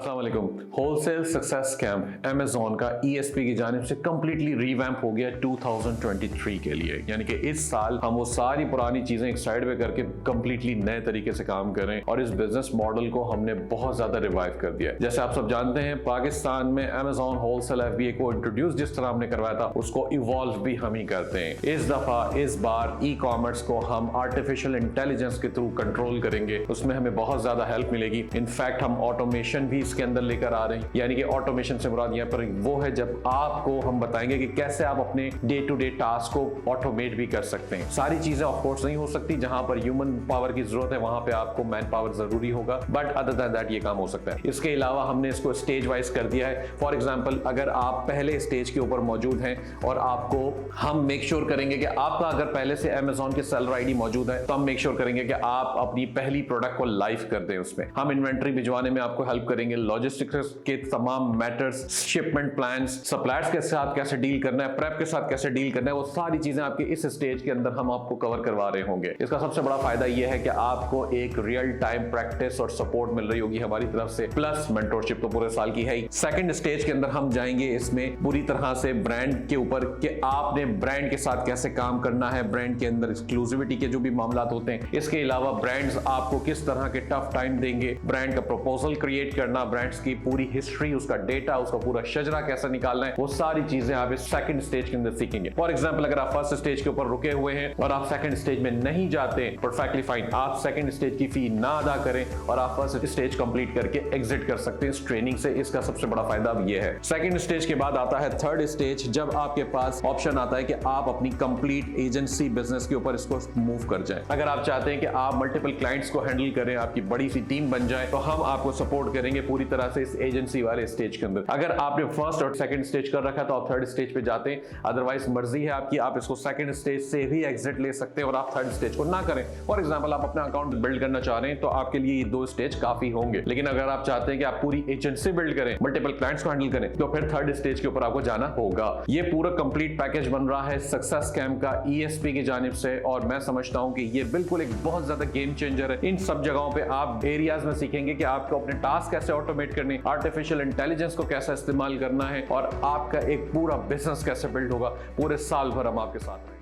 अस्सलाम वालेकुम। Wholesale success scam Amazon का ESP की जानिब से कंप्लीटली रिवैम्प हो गया 2023 के लिए, यानी कि इस साल हम वो सारी पुरानी चीजें एक साइड पे करके कंप्लीटली नए तरीके से काम कर रहे हैं और इस बिजनेस मॉडल को हमने बहुत ज्यादा रिवाइव कर दिया है। जैसे आप सब जानते हैं, पाकिस्तान में अमेज़न होलसेल FBA को इंट्रोड्यूस जिस तरह हमने करवाया था, उसको इवॉल्व भी हम ही करते हैं। इस दफा इस बार ई-कॉमर्स को हम आर्टिफिशियल इंटेलिजेंस के थ्रू कंट्रोल करेंगे, उसमें हमें बहुत ज्यादा हेल्प मिलेगी। इनफैक्ट हम ऑटोमेशन भी इसके अंदर लेकर आ रहे हैं, यानी कि ऑटोमेशन से मुराद यहाँ पर वो है जब आपको हम बताएंगे कि कैसे आप अपने डे टू डे टास्क को ऑटोमेट भी कर सकते हैं। सारी चीजें ऑफ कोर्स नहीं हो सकती, जहां पर ह्यूमन पावर की जरूरत है वहां पे आपको मैन पावर जरूरी होगा, बट अदर देन दैट ये काम हो सकता है। इसके अलावा हमने इसको स्टेज वाइज कर दिया है। फॉर एग्जाम्पल, अगर आप पहले स्टेज के ऊपर मौजूद हैं और आपको हम मेक श्योर करेंगे कि आपका अगर पहले से अमेज़न के सेलर आईडी मौजूद है, तो हम मेक श्योर करेंगे कि आप अपनी पहली प्रोडक्ट को लाइव कर दें। उसमें हम इन्वेंट्री भिजवाने में आपको हेल्प करेंगे, लॉजिस्टिक्स के तमाम मैटर्स, शिपमेंट प्लान्स, सप्लायर्स के साथ कैसे डील करना है, प्रेप के साथ कैसे डील करना है, वो सारी चीजें आपके इस स्टेज के अंदर हम आपको कवर करवा रहे होंगे। इसका सबसे बड़ा फायदा यह है कि आपको एक रियल टाइम प्रैक्टिस और सपोर्ट मिल रही होगी हमारी तरफ से, प्लस मेंटरशिप तो पूरे साल की है ही। सेकंड स्टेज के अंदर हम जाएंगे इसमें पूरी तरह से ब्रांड के ऊपर कि आपने ब्रांड के साथ कैसे काम करना है, ब्रांड के अंदर एक्सक्लूसिविटी के जो भी मामला होते हैं। इसके अलावा ब्रांड्स आपको किस तरह के टफ टाइम देंगे, ब्रांड का प्रपोजल क्रिएट करना, ब्रांड्स की पूरी हिस्ट्री, उसका डेटा, उसका पूरा शजरा कैसा निकालना है, वो सारी चीजें आप इस सेकंड स्टेज के अंदर सीखेंगे। फॉर एग्जांपल, अगर आप फर्स्ट स्टेज के ऊपर रुके हुए हैं और आप सेकंड स्टेज में नहीं जाते, परफेक्टली फाइन, आप सेकंड स्टेज की फी ना अदा करें और आप फर्स्ट स्टेज कंप्लीट करके एग्जिट कर सकते हैं इस ट्रेनिंग से। इसका सबसे बड़ा फायदा अब ये है। सेकंड स्टेज के बाद आता है थर्ड स्टेज, जब आपके पास ऑप्शन आता है कि आप अपनी कंप्लीट एजेंसी बिजनेस के ऊपर इसको मूव कर जाए। अगर आप चाहते हैं कि आप मल्टीपल क्लाइंट्स को हैंडल करें, आपकी बड़ी सी टीम बन जाए, तो हम आपको सपोर्ट करेंगे पूरी तरह से इस एजेंसी वाले स्टेज के अंदर। अगर आपने फर्स्ट और सेकंड स्टेज कर रखा है तो आप थर्ड स्टेज पे जाते हैं, अदरवाइज मर्जी है आपकी, आप इसको सेकंड स्टेज से भी एग्जिट ले सकते हैं और आप थर्ड स्टेज को ना करें। फॉर एग्जांपल, आप अपना अकाउंट बिल्ड करना चाह रहे हैं तो आपके लिए ये दो स्टेज काफी होंगे, लेकिन अगर आप चाहते हैं कि आप पूरी एजेंसी बिल्ड करें, मल्टीपल क्लाइंट्स को हैंडल करें, तो फिर थर्ड स्टेज के ऊपर आपको जाना होगा। ये पूरा कंप्लीट पैकेज बन रहा है सक्सेस स्कैम का ESP की जानिब से, और मैं समझता हूं कि ये बिल्कुल एक बहुत ज्यादा गेम चेंजर है। इन सब जगहों पे आप एरियाज में सीखेंगे कि आपको अपने टास्क कैसे ऑटोमेट करने, आर्टिफिशियल इंटेलिजेंस को कैसे इस्तेमाल करना है और आपका एक पूरा बिजनेस कैसे बिल्ड होगा। पूरे साल भर हम आपके साथ हैं।